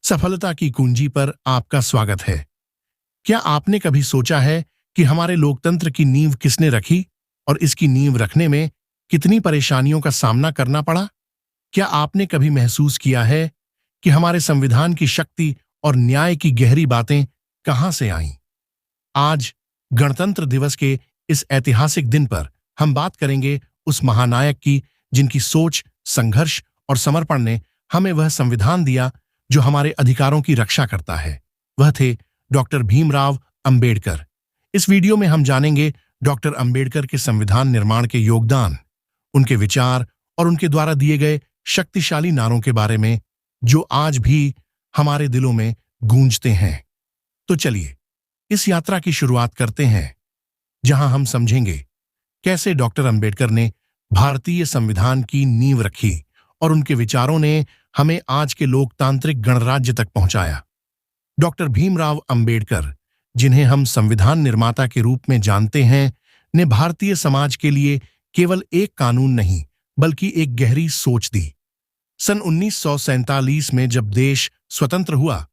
सफलता की कुंजी पर आपका स्वागत है। क्या आपने कभी सोचा है कि हमारे लोकतंत्र की नींव किसने रखी और इसकी नींव रखने में कितनी परेशानियों का सामना करना पड़ा? क्या आपने कभी महसूस किया है कि हमारे संविधान की शक्ति और न्याय की गहरी बातें कहां से आईं? आज गणतंत्र दिवस के इस ऐतिहासिक दिन पर हम बात करेंगे उस महानायक की जिनकी सोच, संघर्ष और समर्पण ने हमें वह संविधान दिया जो हमारे अधिकारों की रक्षा करता है। वह थे डॉक्टर भीमराव अंबेडकर। इस वीडियो में हम जानेंगे डॉक्टर अंबेडकर के संविधान निर्माण के योगदान, उनके विचार और उनके द्वारा दिए गए शक्तिशाली नारों के बारे में जो आज भी हमारे दिलों में गूंजते हैं। तो चलिए इस यात्रा की शुरुआत करते हैं, जहां हम समझेंगे कैसे डॉक्टर अंबेडकर ने भारतीय संविधान की नींव रखी और उनके विचारों ने हमें आज के लोकतांत्रिक गणराज्य तक पहुंचाया। डॉक्टर भीमराव अंबेडकर, जिन्हें हम संविधान निर्माता के रूप में जानते हैं, ने भारतीय समाज के लिए केवल एक कानून नहीं बल्कि एक गहरी सोच दी। सन 1947 में जब देश स्वतंत्र हुआ,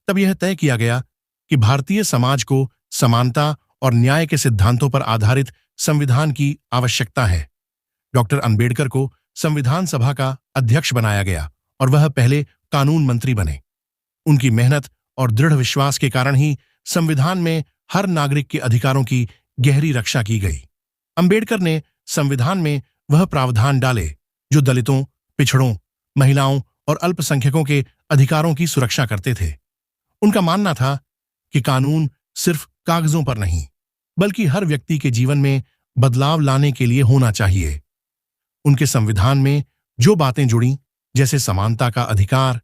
तब यह तय किया गया कि भारतीय समाज को समानता और न्याय के सिद्धांतों पर आधारित संविधान की आवश्यकता है। डॉक्टर अंबेडकर को संविधान सभा का अध्यक्ष बनाया गया और वह पहले कानून मंत्री बने। उनकी मेहनत और दृढ़ विश्वास के कारण ही संविधान में हर नागरिक के अधिकारों की गहरी रक्षा की गई। अंबेडकर ने संविधान में वह प्रावधान डाले जो दलितों, पिछड़ों, महिलाओं और अल्पसंख्यकों के अधिकारों की सुरक्षा करते थे। उनका मानना था कि कानून सिर्फ कागजों पर नहीं बल्कि हर व्यक्ति के जीवन में बदलाव लाने के लिए होना चाहिए। उनके संविधान में जो बातें जुड़ी, जैसे समानता का अधिकार,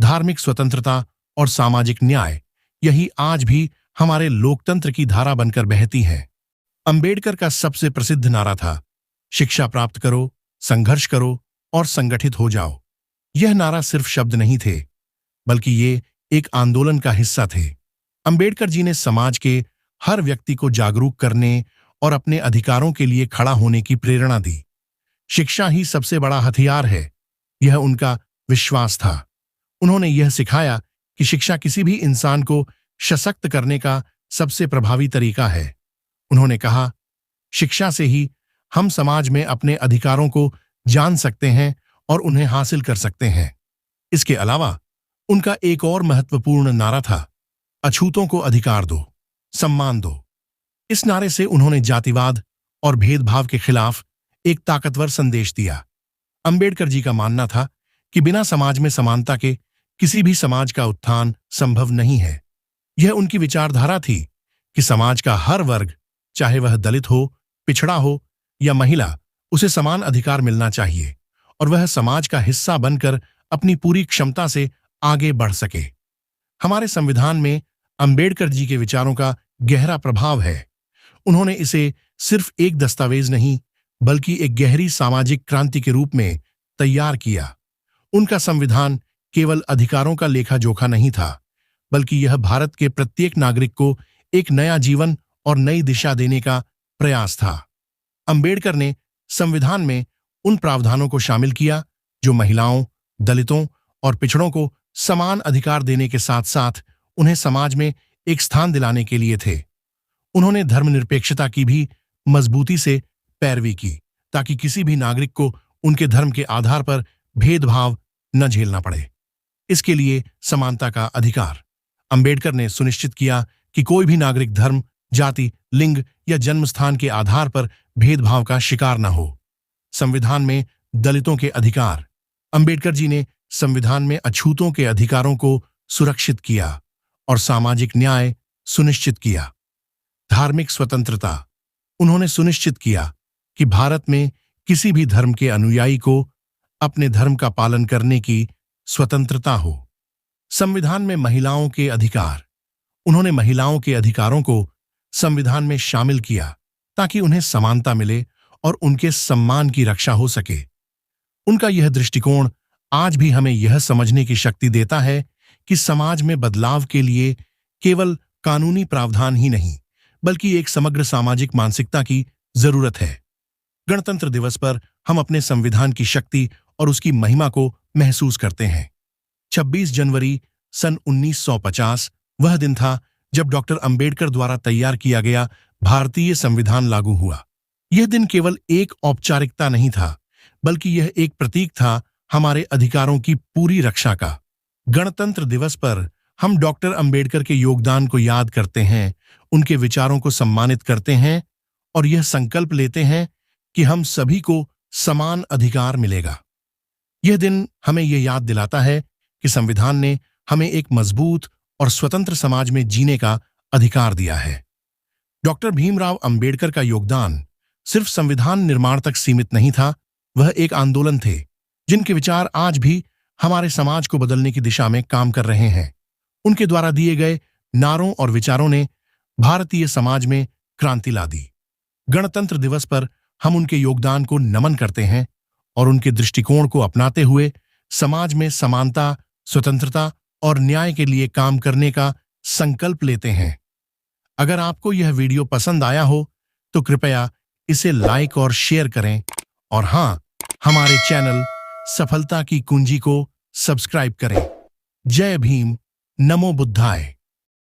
धार्मिक स्वतंत्रता और सामाजिक न्याय, यही आज भी हमारे लोकतंत्र की धारा बनकर बहती हैं। अंबेडकर का सबसे प्रसिद्ध नारा था, शिक्षा प्राप्त करो, संघर्ष करो और संगठित हो जाओ। यह नारा सिर्फ शब्द नहीं थे बल्कि ये एक आंदोलन का हिस्सा थे। अंबेडकर जी ने समाज के हर व्यक्ति को जागरूक करने और अपने अधिकारों के लिए खड़ा होने की प्रेरणा दी। शिक्षा ही सबसे बड़ा हथियार है, यह उनका विश्वास था। उन्होंने यह सिखाया कि शिक्षा किसी भी इंसान को सशक्त करने का सबसे प्रभावी तरीका है। उन्होंने कहा, शिक्षा से ही हम समाज में अपने अधिकारों को जान सकते हैं और उन्हें हासिल कर सकते हैं। इसके अलावा उनका एक और महत्वपूर्ण नारा था, अछूतों को अधिकार दो, सम्मान दो। इस नारे से उन्होंने जातिवाद और भेदभाव के खिलाफ एक ताकतवर संदेश दिया। अंबेडकर जी का मानना था कि बिना समाज में समानता के किसी भी समाज का उत्थान संभव नहीं है। यह उनकी विचारधारा थी कि समाज का हर वर्ग, चाहे वह दलित हो, पिछड़ा हो या महिला, उसे समान अधिकार मिलना चाहिए और वह समाज का हिस्सा बनकर अपनी पूरी क्षमता से आगे बढ़ सके। हमारे संविधान में अंबेडकर जी के विचारों का गहरा प्रभाव है। उन्होंने इसे सिर्फ एक दस्तावेज नहीं बल्कि एक गहरी सामाजिक क्रांति के रूप में तैयार किया। उनका संविधान केवल अधिकारों का लेखा जोखा नहीं था बल्कि यह भारत के प्रत्येक नागरिक को एक नया जीवन और नई दिशा देने का प्रयास था। अंबेडकर ने संविधान में उन प्रावधानों को शामिल किया जो महिलाओं, दलितों और पिछड़ों को समान अधिकार देने के साथ साथ उन्हें समाज में एक स्थान दिलाने के लिए थे। उन्होंने धर्मनिरपेक्षता की भी मजबूती से पैरवी की ताकि किसी भी नागरिक को उनके धर्म के आधार पर भेदभाव न झेलना पड़े। इसके लिए समानता का अधिकार। अंबेडकर ने सुनिश्चित किया कि कोई भी नागरिक धर्म, जाति, लिंग या जन्मस्थान के आधार पर भेदभाव का शिकार न हो। संविधान में दलितों के अधिकार। अंबेडकर जी ने संविधान में अछूतों के अधिकारों को सुरक्षित किया और सामाजिक न्याय सुनिश्चित किया। धार्मिक स्वतंत्रता। उन्होंने सुनिश्चित किया कि भारत में किसी भी धर्म के अनुयायी को अपने धर्म का पालन करने की स्वतंत्रता हो। संविधान में महिलाओं के अधिकार। उन्होंने महिलाओं के अधिकारों को संविधान में शामिल किया ताकि उन्हें समानता मिले और उनके सम्मान की रक्षा हो सके। उनका यह दृष्टिकोण आज भी हमें यह समझने की शक्ति देता है कि समाज में बदलाव के लिए केवल कानूनी प्रावधान ही नहीं बल्कि एक समग्र सामाजिक मानसिकता की जरूरत है। गणतंत्र दिवस पर हम अपने संविधान की शक्ति और उसकी महिमा को महसूस करते हैं। 26 जनवरी सन 1950 वह दिन था जब डॉक्टर अंबेडकर द्वारा तैयार किया गया भारतीय संविधान लागू हुआ। यह दिन केवल एक औपचारिकता नहीं था, बल्कि यह एक प्रतीक था हमारे अधिकारों की पूरी रक्षा का। गणतंत्र दिवस पर हम डॉक्टर अंबेडकर के योगदान को याद करते हैं, उनके विचारों को सम्मानित करते हैं और यह संकल्प लेते हैं कि हम सभी को समान अधिकार मिलेगा। यह दिन हमें यह याद दिलाता है कि संविधान ने हमें एक मजबूत और स्वतंत्र समाज में जीने का अधिकार दिया है। डॉक्टर भीमराव अंबेडकर का योगदान सिर्फ संविधान निर्माण तक सीमित नहीं था, वह एक आंदोलन थे जिनके विचार आज भी हमारे समाज को बदलने की दिशा में काम कर रहे हैं। उनके द्वारा दिए गए नारों और विचारों ने भारतीय समाज में क्रांति ला दी। गणतंत्र दिवस पर हम उनके योगदान को नमन करते हैं और उनके दृष्टिकोण को अपनाते हुए समाज में समानता, स्वतंत्रता और न्याय के लिए काम करने का संकल्प लेते हैं। अगर आपको यह वीडियो पसंद आया हो तो कृपया इसे लाइक और शेयर करें और हाँ, हमारे चैनल सफलता की कुंजी को सब्सक्राइब करें। जय भीम, नमो बुद्धाय।